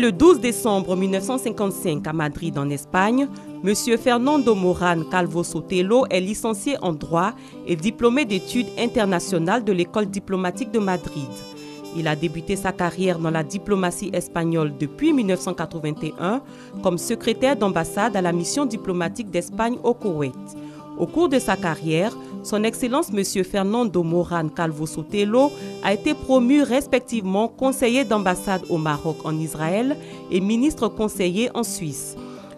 le 12 décembre 1955 à Madrid en Espagne, M. Fernando Morán Calvo Sotelo est licencié en droit et diplômé d'études internationales de l'École diplomatique de Madrid. Il a débuté sa carrière dans la diplomatie espagnole depuis 1981 comme secrétaire d'ambassade à la mission diplomatique d'Espagne au Koweït. Au cours de sa carrière, son Excellence M. Fernando Morán Calvo Sotelo a été promu respectivement conseiller d'ambassade au Maroc en Israël et ministre conseiller en Suisse.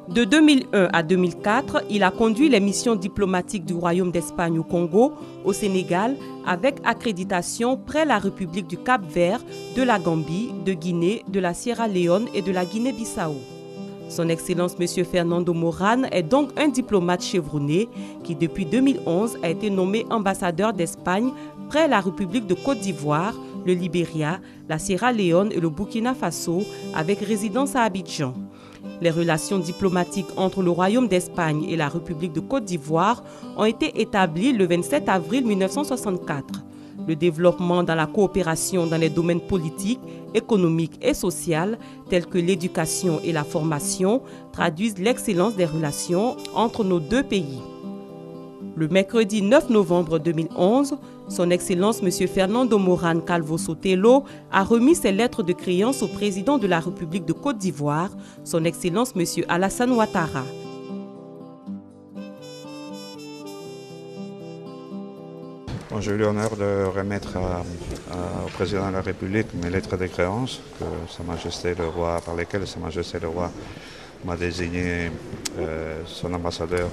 De 2001 à 2004, il a conduit les missions diplomatiques du Royaume d'Espagne au Congo, au Sénégal, avec accréditation près la République du Cap-Vert, de la Gambie, de Guinée, de la Sierra Leone et de la Guinée-Bissau. Son Excellence M. Fernando Morán est donc un diplomate chevronné qui, depuis 2011, a été nommé ambassadeur d'Espagne près la République de Côte d'Ivoire, le Libéria, la Sierra Leone et le Burkina Faso, avec résidence à Abidjan. Les relations diplomatiques entre le Royaume d'Espagne et la République de Côte d'Ivoire ont été établies le 27 avril 1964. Le développement dans la coopération dans les domaines politiques, économiques et sociaux, tels que l'éducation et la formation, traduisent l'excellence des relations entre nos deux pays. Le mercredi 9 novembre 2011, son Excellence M. Fernando Morán Calvo Sotelo a remis ses lettres de créance au président de la République de Côte d'Ivoire, son Excellence M. Alassane Ouattara. Bon, j'ai eu l'honneur de remettre au président de la République mes lettres de créance par lesquelles Sa Majesté le Roi m'a désigné son ambassadeur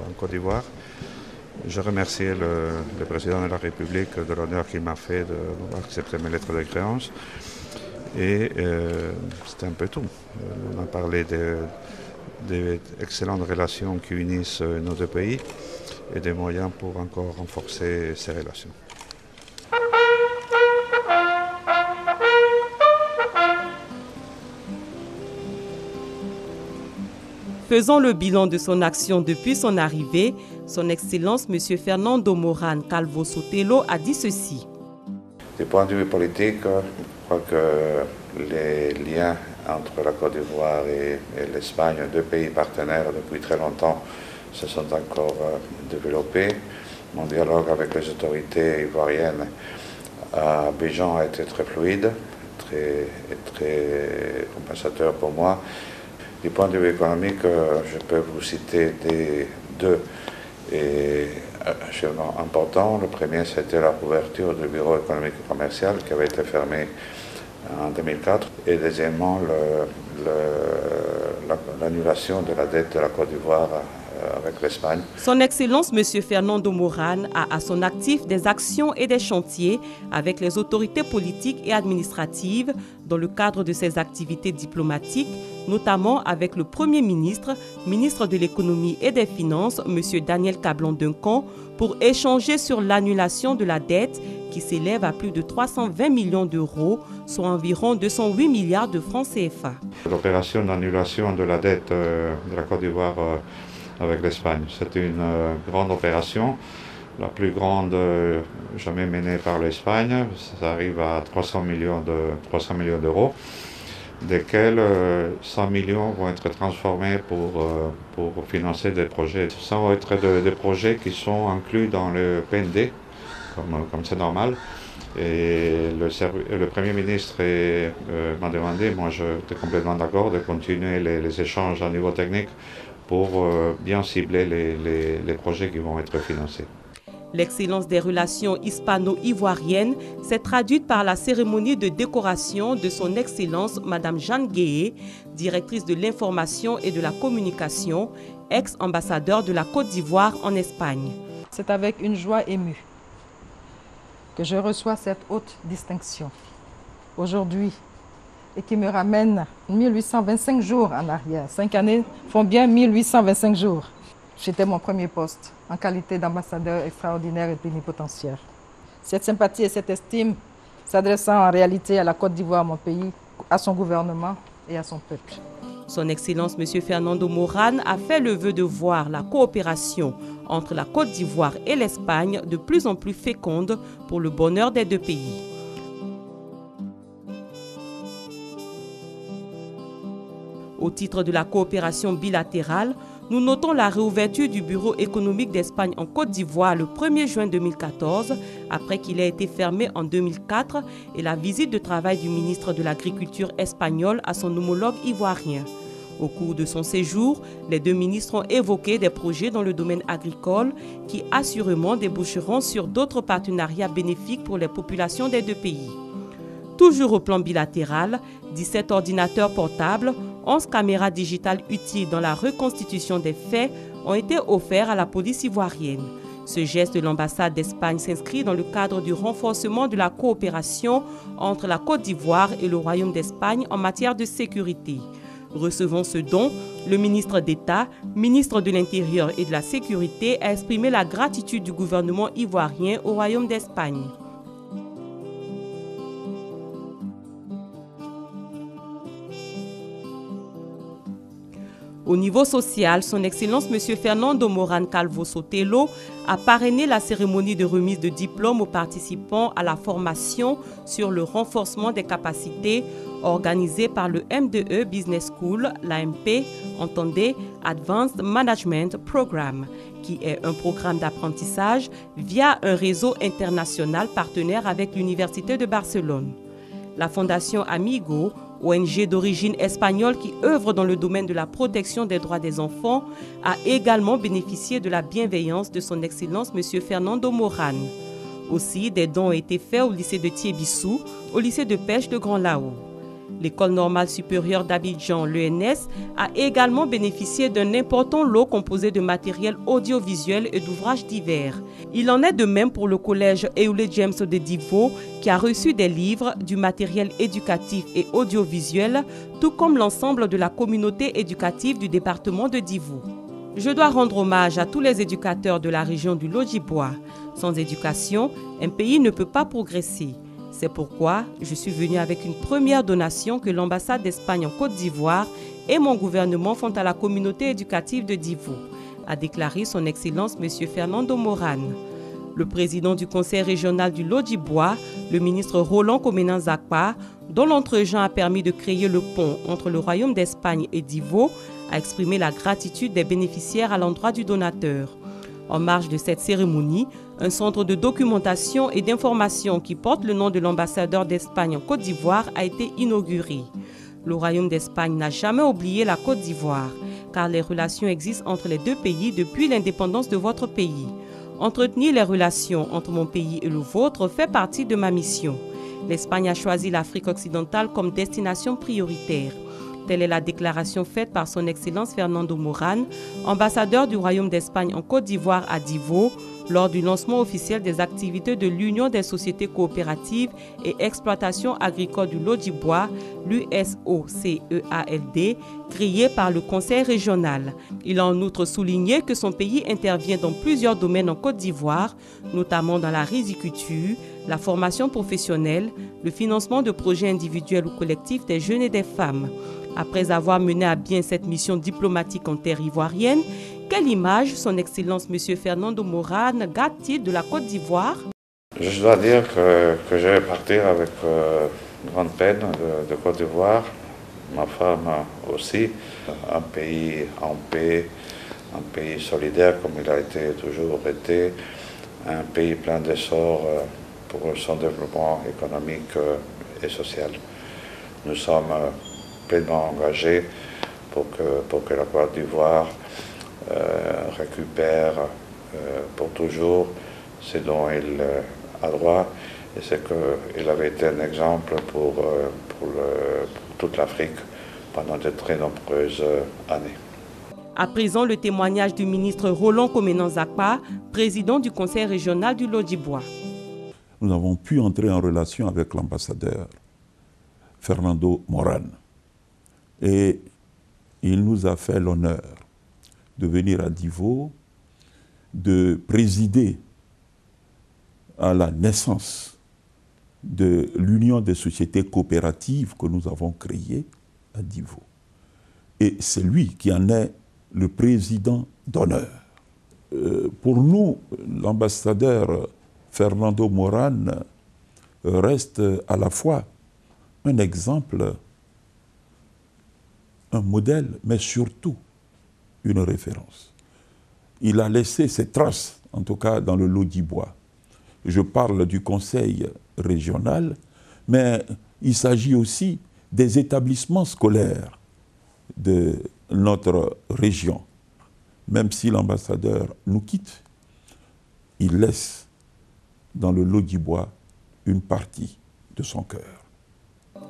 en Côte d'Ivoire. Je remercie le président de la République de l'honneur qu'il m'a fait d'accepter mes lettres de créance. Et c'était un peu tout. On a parlé des excellentes relations qui unissent nos deux pays et des moyens pour encore renforcer ces relations. Faisant le bilan de son action depuis son arrivée, son Excellence M. Fernando Morán Calvo Sotelo a dit ceci. Du point de vue politique, je crois que les liens entre la Côte d'Ivoire et l'Espagne, deux pays partenaires depuis très longtemps, se sont encore développés. Mon dialogue avec les autorités ivoiriennes à Abidjan a été très fluide, très compensateur pour moi. Du point de vue économique, je peux vous citer deux événements importants. Le premier, c'était la ouverture du bureau économique et commercial qui avait été fermé en 2004. Et deuxièmement, l'annulation de la dette de la Côte d'Ivoire avec l'Espagne. Son Excellence M. Fernando Morán a à son actif des actions et des chantiers avec les autorités politiques et administratives dans le cadre de ses activités diplomatiques, notamment avec le Premier ministre, ministre de l'Économie et des Finances, M. Daniel Cablon-Duncan, pour échanger sur l'annulation de la dette qui s'élève à plus de 320 millions d'euros, soit environ 208 milliards de francs CFA. L'opération d'annulation de la dette de la Côte d'Ivoire avec l'Espagne, c'est une grande opération, la plus grande jamais menée par l'Espagne. Ça arrive à 300 millions d'euros, desquels 100 millions vont être transformés pour financer des projets. Ça va être des projets qui sont inclus dans le PND, comme c'est normal. Et le Premier ministre m'a demandé, moi j'étais complètement d'accord, de continuer les échanges à niveau technique pour bien cibler les projets qui vont être financés. L'excellence des relations hispano-ivoiriennes s'est traduite par la cérémonie de décoration de son Excellence Madame Jeanne Guéé, directrice de l'information et de la communication, ex-ambassadeur de la Côte d'Ivoire en Espagne. C'est avec une joie émue que je reçois cette haute distinction aujourd'hui et qui me ramène 1825 jours en arrière. 5 années font bien 1825 jours. C'était mon premier poste en qualité d'ambassadeur extraordinaire et plénipotentiaire. Cette sympathie et cette estime s'adressant en réalité à la Côte d'Ivoire, mon pays, à son gouvernement et à son peuple. Son Excellence M. Fernando Morán a fait le vœu de voir la coopération entre la Côte d'Ivoire et l'Espagne de plus en plus féconde pour le bonheur des deux pays. Au titre de la coopération bilatérale, nous notons la réouverture du Bureau économique d'Espagne en Côte d'Ivoire le 1er juin 2014, après qu'il ait été fermé en 2004, et la visite de travail du ministre de l'Agriculture espagnol à son homologue ivoirien. Au cours de son séjour, les deux ministres ont évoqué des projets dans le domaine agricole qui assurément déboucheront sur d'autres partenariats bénéfiques pour les populations des deux pays. Toujours au plan bilatéral, 17 ordinateurs portables, 11 caméras digitales utiles dans la reconstitution des faits ont été offerts à la police ivoirienne. Ce geste de l'ambassade d'Espagne s'inscrit dans le cadre du renforcement de la coopération entre la Côte d'Ivoire et le Royaume d'Espagne en matière de sécurité. Recevant ce don, le ministre d'État, ministre de l'Intérieur et de la Sécurité a exprimé la gratitude du gouvernement ivoirien au Royaume d'Espagne. Au niveau social, son Excellence M. Fernando Morán Calvo Sotelo a parrainé la cérémonie de remise de diplômes aux participants à la formation sur le renforcement des capacités organisée par le MDE Business School, l'AMP, entendez Advanced Management Program, qui est un programme d'apprentissage via un réseau international partenaire avec l'Université de Barcelone. La Fondation Amigo, ONG d'origine espagnole qui œuvre dans le domaine de la protection des droits des enfants, a également bénéficié de la bienveillance de son Excellence M. Fernando Morán. Aussi, des dons ont été faits au lycée de Thiébissou, au lycée de pêche de Grand Lao. L'École normale supérieure d'Abidjan, l'ENS, a également bénéficié d'un important lot composé de matériel audiovisuel et d'ouvrages divers. Il en est de même pour le collège Euler James de Divo, qui a reçu des livres, du matériel éducatif et audiovisuel, tout comme l'ensemble de la communauté éducative du département de Divo. Je dois rendre hommage à tous les éducateurs de la région du Lodjibois. Sans éducation, un pays ne peut pas progresser. C'est pourquoi je suis venu avec une première donation que l'ambassade d'Espagne en Côte d'Ivoire et mon gouvernement font à la communauté éducative de Divo, a déclaré son Excellence M. Fernando Morán. Le président du conseil régional du Lodjibois, le ministre Roland Comenan Zakpa, dont l'entregent a permis de créer le pont entre le Royaume d'Espagne et Divo, a exprimé la gratitude des bénéficiaires à l'endroit du donateur. En marge de cette cérémonie, un centre de documentation et d'information qui porte le nom de l'ambassadeur d'Espagne en Côte d'Ivoire a été inauguré. Le Royaume d'Espagne n'a jamais oublié la Côte d'Ivoire, car les relations existent entre les deux pays depuis l'indépendance de votre pays. Entretenir les relations entre mon pays et le vôtre fait partie de ma mission. L'Espagne a choisi l'Afrique occidentale comme destination prioritaire. Telle est la déclaration faite par son Excellence Fernando Morán, ambassadeur du Royaume d'Espagne en Côte d'Ivoire à Divo, lors du lancement officiel des activités de l'Union des sociétés coopératives et exploitation agricole du Lodjibois, l'USOCEALD, créée par le Conseil régional. Il a en outre souligné que son pays intervient dans plusieurs domaines en Côte d'Ivoire, notamment dans la riziculture, la formation professionnelle, le financement de projets individuels ou collectifs des jeunes et des femmes. Après avoir mené à bien cette mission diplomatique en terre ivoirienne, quelle image son Excellence M. Fernando Morán garde-t-il de la Côte d'Ivoire? Je dois dire que je vais partir avec grande peine de Côte d'Ivoire, ma femme aussi, un pays en paix, un pays solidaire comme il a toujours été, un pays plein d'essor pour son développement économique et social. Nous sommes pleinement engagés pour que la Côte d'Ivoire récupère pour toujours ce dont il a droit, et c'est qu'il avait été un exemple pour toute l'Afrique pendant de très nombreuses années. À présent, le témoignage du ministre Roland Comenan Zakpa, président du conseil régional du Lodjibois. Nous avons pu entrer en relation avec l'ambassadeur Fernando Morán. Et il nous a fait l'honneur de venir à Divo, de présider à la naissance de l'Union des sociétés coopératives que nous avons créée à Divo. Et c'est lui qui en est le président d'honneur. Pour nous, l'ambassadeur Fernando Morán reste à la fois un exemple un modèle, mais surtout une référence. Il a laissé ses traces, en tout cas dans le Lodibois. Je parle du conseil régional, mais il s'agit aussi des établissements scolaires de notre région. Même si l'ambassadeur nous quitte, il laisse dans le Lodibois une partie de son cœur.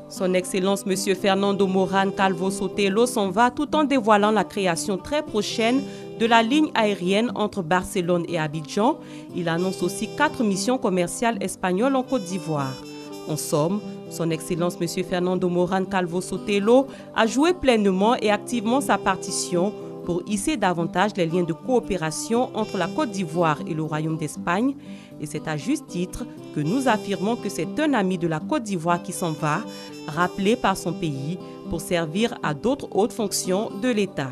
Son Excellence M. Fernando Moran Calvo Sotelo s'en va tout en dévoilant la création très prochaine de la ligne aérienne entre Barcelone et Abidjan. Il annonce aussi 4 missions commerciales espagnoles en Côte d'Ivoire. En somme, Son Excellence M. Fernando Moran Calvo Sotelo a joué pleinement et activement sa partition pour hisser davantage les liens de coopération entre la Côte d'Ivoire et le Royaume d'Espagne. Et c'est à juste titre que nous affirmons que c'est un ami de la Côte d'Ivoire qui s'en va, rappelé par son pays pour servir à d'autres hautes fonctions de l'État.